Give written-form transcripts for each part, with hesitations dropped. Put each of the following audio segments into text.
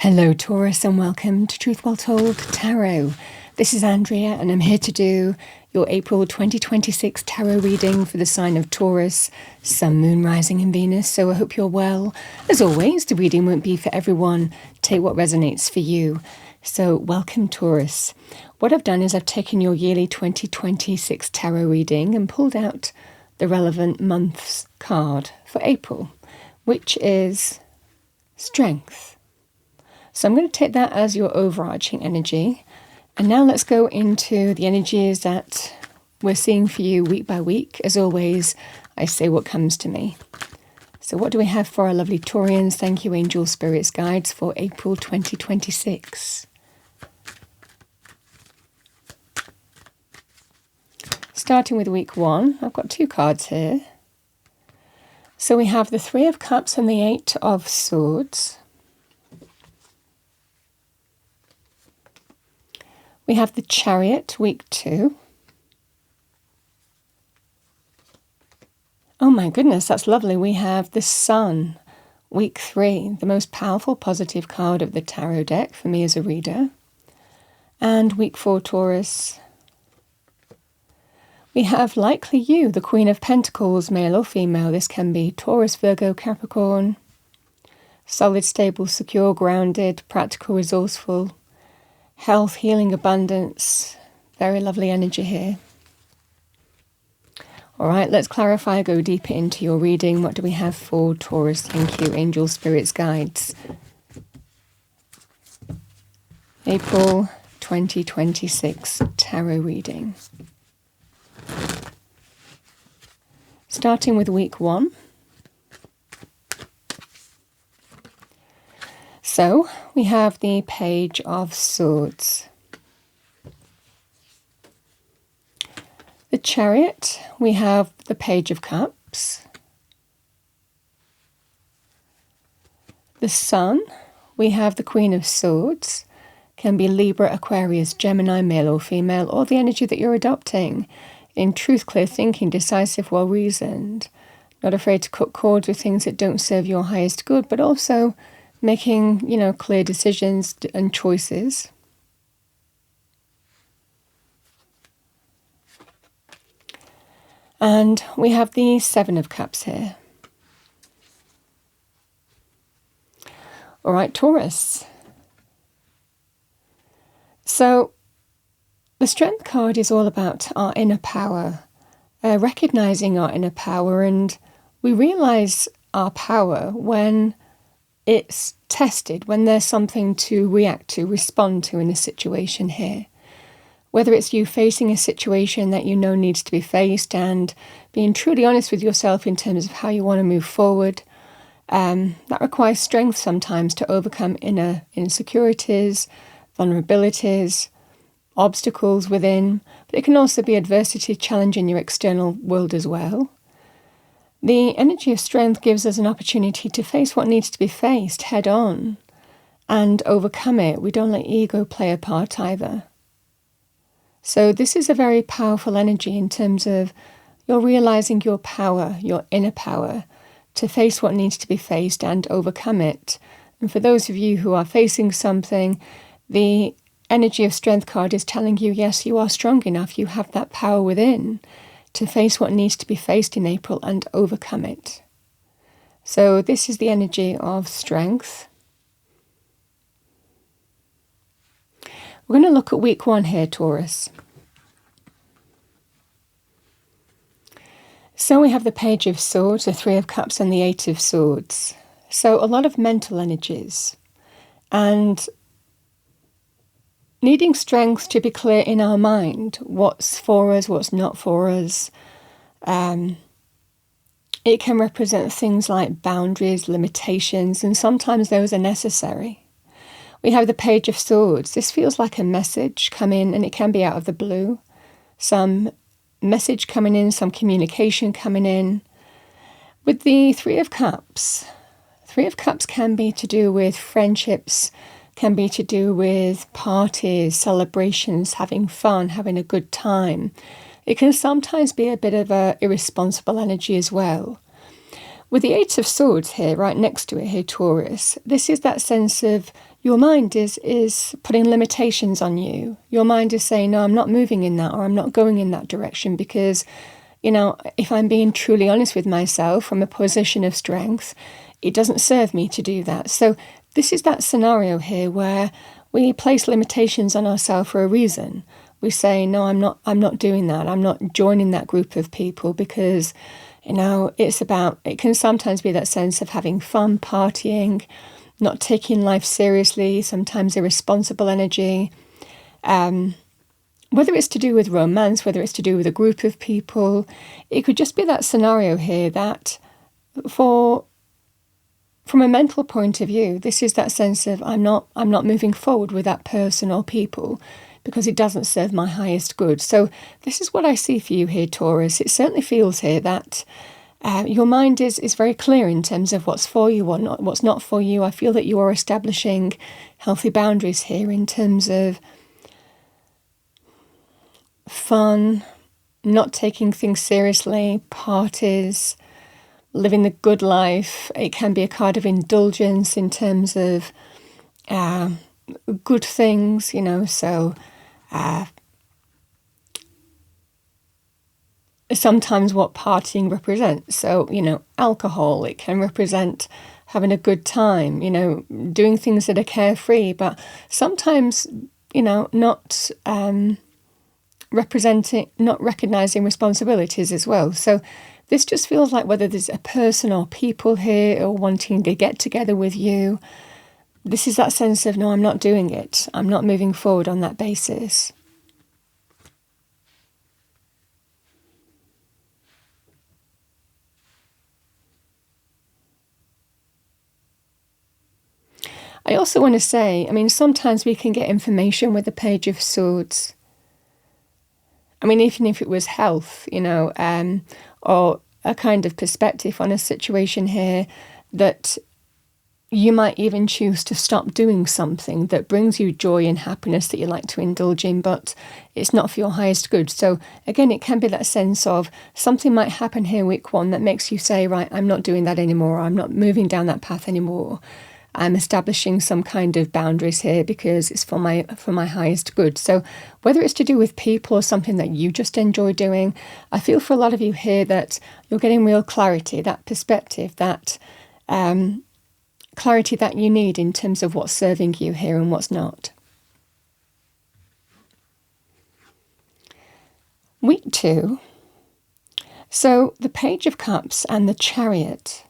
Hello Taurus and welcome to Truth Well Told Tarot. This is Andrea and I'm here to do your April 2026 tarot reading for the sign of Taurus, Sun, Moon, Rising and Venus. So I hope you're well. As always, the reading won't be for everyone. Take what resonates for you. So welcome Taurus. What I've done is I've taken your yearly 2026 tarot reading and pulled out the relevant month's card for April, which is Strength. So I'm going to take that as your overarching energy. And now let's go into the energies that we're seeing for you week by week. As always, I say what comes to me. So what do we have for our lovely Taurians? Thank you, Angel Spirits Guides, for April 2026. Starting with week 1, I've got 2 cards here. So we have the 3 of Cups and the 8 of Swords. We have the Chariot, week 2. Oh my goodness, that's lovely. We have the Sun, week 3, the most powerful positive card of the tarot deck for me as a reader. And week 4, Taurus. We have likely you, the Queen of Pentacles, male or female. This can be Taurus, Virgo, Capricorn. Solid, stable, secure, grounded, practical, resourceful. Health, healing, abundance. Very lovely energy here. All right, let's clarify, go deeper into your reading. What do we have for Taurus? Thank you, Angel Spirits Guides. April 2026 tarot reading. Starting with week 1. So we have the Page of Swords. The Chariot, we have the Page of Cups. The Sun, we have the Queen of Swords. Can be Libra, Aquarius, Gemini, male or female, or the energy that you're adopting. In truth, clear thinking, decisive, well-reasoned. Not afraid to cut cords with things that don't serve your highest good, but also making, clear decisions and choices. And we have the 7 of Cups here. All right, Taurus. So the Strength card is all about our inner power, recognizing our inner power, and we realize our power when it's tested, when there's something to react to, respond to in a situation here. Whether it's you facing a situation that you know needs to be faced and being truly honest with yourself in terms of how you want to move forward, that requires strength sometimes to overcome inner insecurities, vulnerabilities, obstacles within, but it can also be adversity challenging your external world as well. The energy of strength gives us an opportunity to face what needs to be faced head on and overcome it. We don't let ego play a part either. So this is a very powerful energy in terms of you're realizing your power, your inner power, to face what needs to be faced and overcome it. And for those of you who are facing something, the energy of strength card is telling you, yes, you are strong enough. You have that power within to face what needs to be faced in April and overcome it. So this is the energy of strength. We're going to look at week 1 here, Taurus. So we have the Page of Swords, the 3 of Cups and the 8 of Swords. So a lot of mental energies and needing strength to be clear in our mind, what's for us, what's not for us. It can represent things like boundaries, limitations, and sometimes those are necessary. We have the Page of Swords. This feels like a message come in, and it can be out of the blue. Some message coming in, some communication coming in. With the 3 of Cups, 3 of Cups can be to do with friendships, can be to do with parties, celebrations, having fun, having a good time. It can sometimes be a bit of a irresponsible energy as well. With the Eight of Swords here, right next to it here, Taurus, this is that sense of your mind is putting limitations on you. Your mind is saying, no, I'm not moving in that, or I'm not going in that direction because, if I'm being truly honest with myself from a position of strength, it doesn't serve me to do that. So this is that scenario here where we place limitations on ourselves for a reason. We say, no, I'm not doing that. I'm not joining that group of people because, it can sometimes be that sense of having fun, partying, not taking life seriously, sometimes irresponsible energy. Whether it's to do with romance, whether it's to do with a group of people, it could just be that scenario here that from a mental point of view, this is that sense of I'm not moving forward with that person or people because it doesn't serve my highest good. So this is what I see for you here, Taurus. It certainly feels here that your mind is very clear in terms of what's for you, what's not for you. I feel that you are establishing healthy boundaries here in terms of fun, not taking things seriously, parties, living the good life. It can be a card of indulgence in terms of good things, so sometimes what partying represents. So, alcohol, it can represent having a good time, doing things that are carefree, but sometimes, not recognizing responsibilities as well. So this just feels like whether there's a person or people here or wanting to get together with you, this is that sense of, no, I'm not doing it. I'm not moving forward on that basis. I also want to say, sometimes we can get information with the Page of Swords. Even if it was health, or a kind of perspective on a situation here, that you might even choose to stop doing something that brings you joy and happiness that you like to indulge in, but it's not for your highest good. So again, it can be that sense of something might happen here week one that makes you say, right, I'm not doing that anymore. I'm not moving down that path anymore. I'm establishing some kind of boundaries here because it's for my highest good. So whether it's to do with people or something that you just enjoy doing, I feel for a lot of you here that you're getting real clarity, that perspective, that clarity that you need in terms of what's serving you here and what's not. Week 2. So the Page of Cups and the Chariot.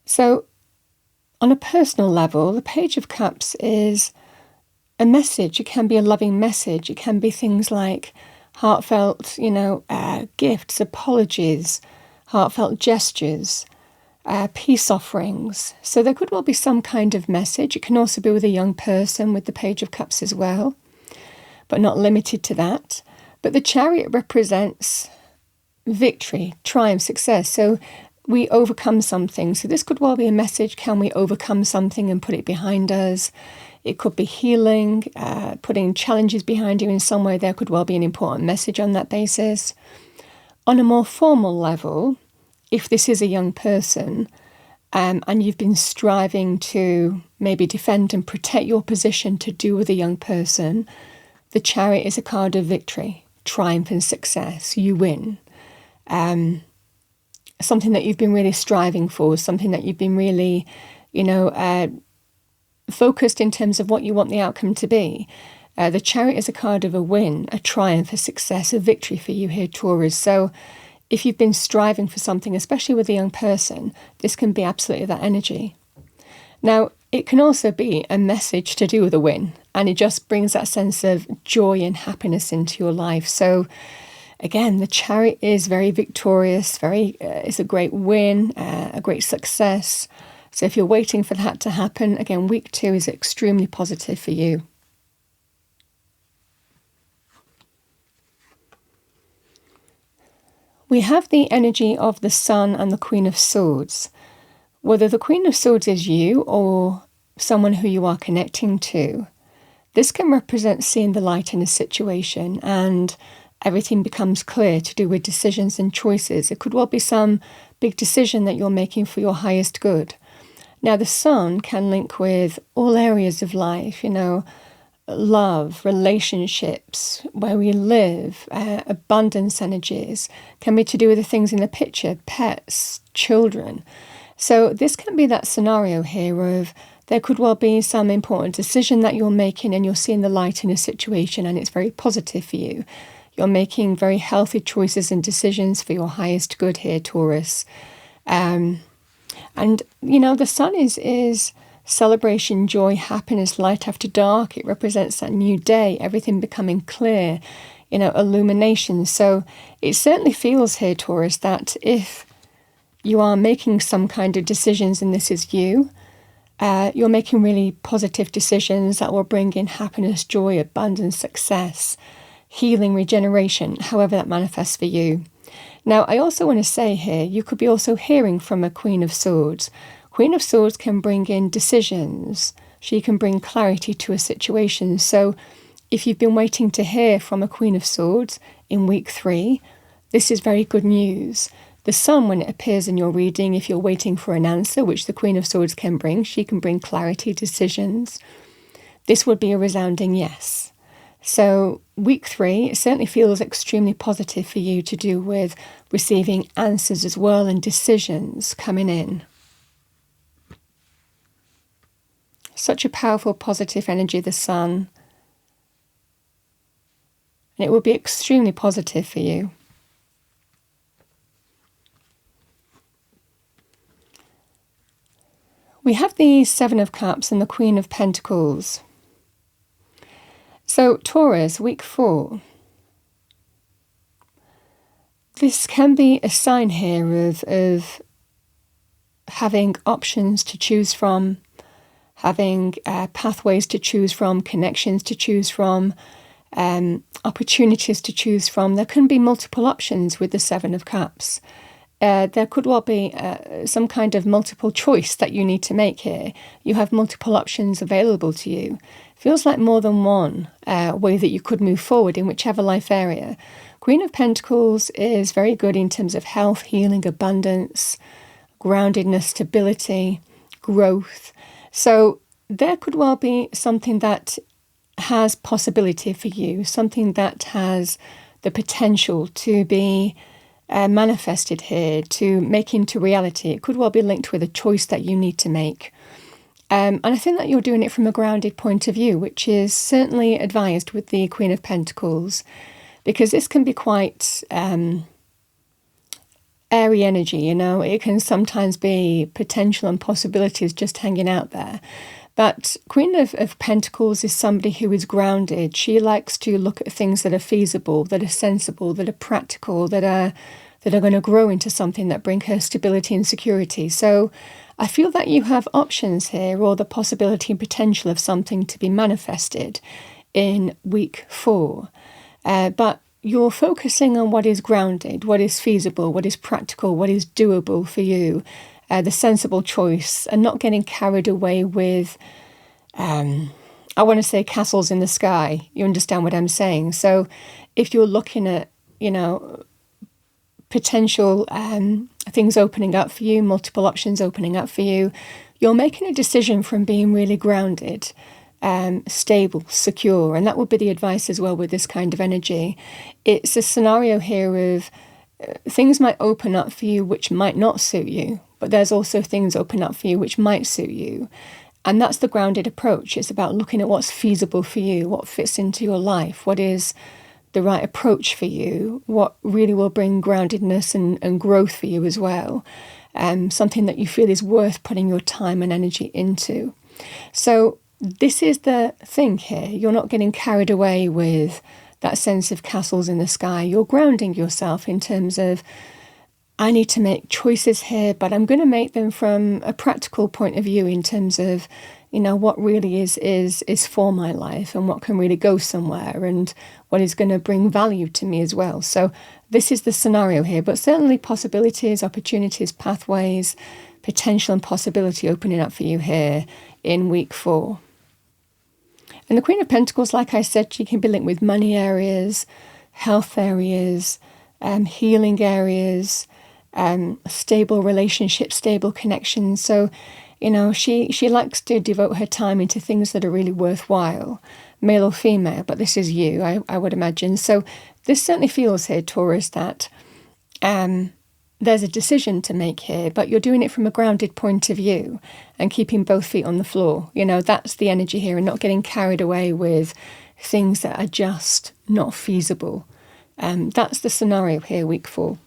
So on a personal level, the Page of Cups is a message. It can be a loving message. It can be things like heartfelt, gifts, apologies, heartfelt gestures, peace offerings. So there could well be some kind of message. It can also be with a young person with the Page of Cups as well, but not limited to that. But the Chariot represents victory, triumph, success. So we overcome something. So this could well be a message. Can we overcome something and put it behind us? It could be healing, putting challenges behind you in some way. There could well be an important message on that basis. On a more formal level, if this is a young person and you've been striving to maybe defend and protect your position to do with a young person, the Chariot is a card of victory, triumph and success. You win. Something that you've been really striving for, something that you've been really, focused in terms of what you want the outcome to be. The Chariot is a card of a win, a triumph, a success, a victory for you here, Taurus. So if you've been striving for something, especially with a young person, this can be absolutely that energy. Now, it can also be a message to do with a win, and it just brings that sense of joy and happiness into your life. So again, the Chariot is very victorious, it's a great win, a great success. So if you're waiting for that to happen, again, week 2 is extremely positive for you. We have the energy of the Sun and the Queen of Swords. Whether the Queen of Swords is you or someone who you are connecting to, this can represent seeing the light in a situation and everything becomes clear to do with decisions and choices. It could well be some big decision that you're making for your highest good. Now, the sun can link with all areas of life, love, relationships, where we live, abundance energies, can be to do with the things in the picture, pets, children. So this can be that scenario here of there could well be some important decision that you're making and you're seeing the light in a situation and it's very positive for you. You're making very healthy choices and decisions for your highest good here, Taurus. And, the sun is celebration, joy, happiness, light after dark. It represents that new day, everything becoming clear, illumination. So it certainly feels here, Taurus, that if you are making some kind of decisions and this is you, you're making really positive decisions that will bring in happiness, joy, abundance, success, healing, regeneration, however that manifests for you. Now, I also want to say here, you could be also hearing from a Queen of Swords. Queen of Swords can bring in decisions. She can bring clarity to a situation. So if you've been waiting to hear from a Queen of Swords in week 3, this is very good news. The sun, when it appears in your reading, if you're waiting for an answer, which the Queen of Swords can bring, she can bring clarity, decisions. This would be a resounding yes. So week 3, it certainly feels extremely positive for you to do with receiving answers as well and decisions coming in. Such a powerful, positive energy, the sun. And it will be extremely positive for you. We have the 7 of Cups and the Queen of Pentacles. So Taurus, week 4. This can be a sign here of having options to choose from, having pathways to choose from, connections to choose from, opportunities to choose from. There can be multiple options with the 7 of Cups. There could well be some kind of multiple choice that you need to make here. You have multiple options available to you. Feels like more than one way that you could move forward in whichever life area. Queen of Pentacles is very good in terms of health, healing, abundance, groundedness, stability, growth. So there could well be something that has possibility for you, something that has the potential to be manifested here, to make into reality. It could well be linked with a choice that you need to make. And I think that you're doing it from a grounded point of view, which is certainly advised with the Queen of Pentacles, because this can be quite airy energy, It can sometimes be potential and possibilities just hanging out there. But Queen of Pentacles is somebody who is grounded. She likes to look at things that are feasible, that are sensible, that are practical, that are going to grow into something that bring her stability and security. So I feel that you have options here, or the possibility and potential of something to be manifested in week 4. But you're focusing on what is grounded, what is feasible, what is practical, what is doable for you. The sensible choice, and not getting carried away with, I want to say castles in the sky. You understand what I'm saying? So if you're looking at, potential things opening up for you, multiple options opening up for you, you're making a decision from being really grounded, stable, secure. And that would be the advice as well with this kind of energy. It's a scenario here of things might open up for you which might not suit you, but there's also things open up for you which might suit you. And that's the grounded approach. It's about looking at what's feasible for you, what fits into your life, what is the right approach for you, what really will bring groundedness and growth for you as well. Something that you feel is worth putting your time and energy into. So this is the thing here. You're not getting carried away with that sense of castles in the sky. You're grounding yourself in terms of, I need to make choices here, but I'm going to make them from a practical point of view in terms of, what really is for my life and what can really go somewhere and what is going to bring value to me as well. So this is the scenario here, but certainly possibilities, opportunities, pathways, potential and possibility opening up for you here in week 4. And the Queen of Pentacles, like I said, she can be linked with money areas, health areas, healing areas, stable relationships, stable connections. So, she likes to devote her time into things that are really worthwhile, male or female, but this is you, I would imagine. So this certainly feels here, Taurus, that there's a decision to make here, but you're doing it from a grounded point of view and keeping both feet on the floor. That's the energy here, and not getting carried away with things that are just not feasible. That's the scenario here, week 4.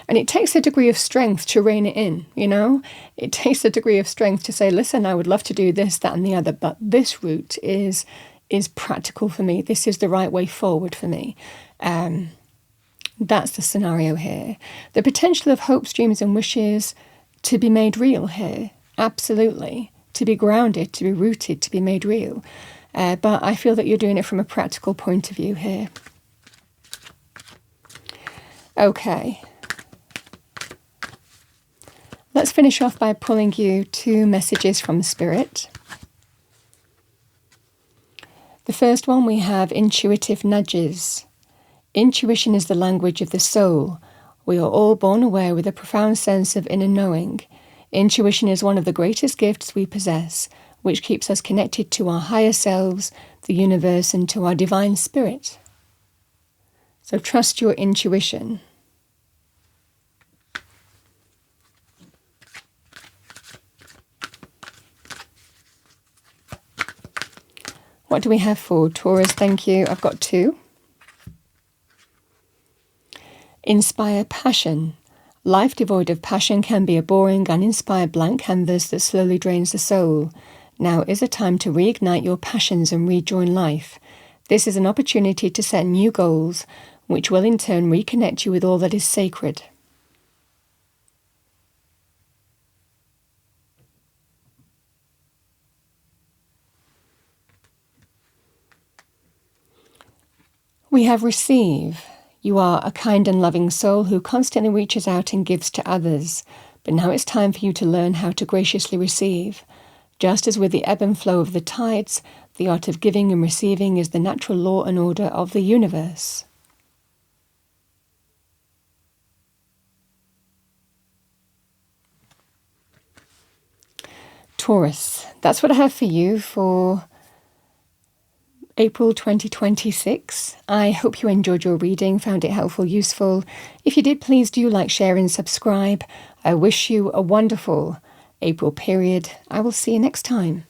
And it takes a degree of strength to rein it in, It takes a degree of strength to say, listen, I would love to do this, that, and the other, but this route is practical for me. This is the right way forward for me. That's the scenario here. The potential of hopes, dreams, and wishes to be made real here. Absolutely. To be grounded, to be rooted, to be made real. But I feel that you're doing it from a practical point of view here. Okay. Let's finish off by pulling you 2 messages from Spirit. The first one, we have intuitive nudges. Intuition is the language of the soul. We are all born aware with a profound sense of inner knowing. Intuition is one of the greatest gifts we possess, which keeps us connected to our higher selves, the universe, and to our divine spirit. So trust your intuition. What do we have for Taurus? Thank you. I've got 2. Inspire passion. Life devoid of passion can be a boring, uninspired blank canvas that slowly drains the soul. Now is a time to reignite your passions and rejoin life. This is an opportunity to set new goals, which will in turn reconnect you with all that is sacred. We have receive. You are a kind and loving soul who constantly reaches out and gives to others. But now it's time for you to learn how to graciously receive. Just as with the ebb and flow of the tides, the art of giving and receiving is the natural law and order of the universe. Taurus, that's what I have for you for April 2026. I hope you enjoyed your reading, found it helpful, useful. If you did, please do like, share, and subscribe. I wish you a wonderful April period. I will see you next time.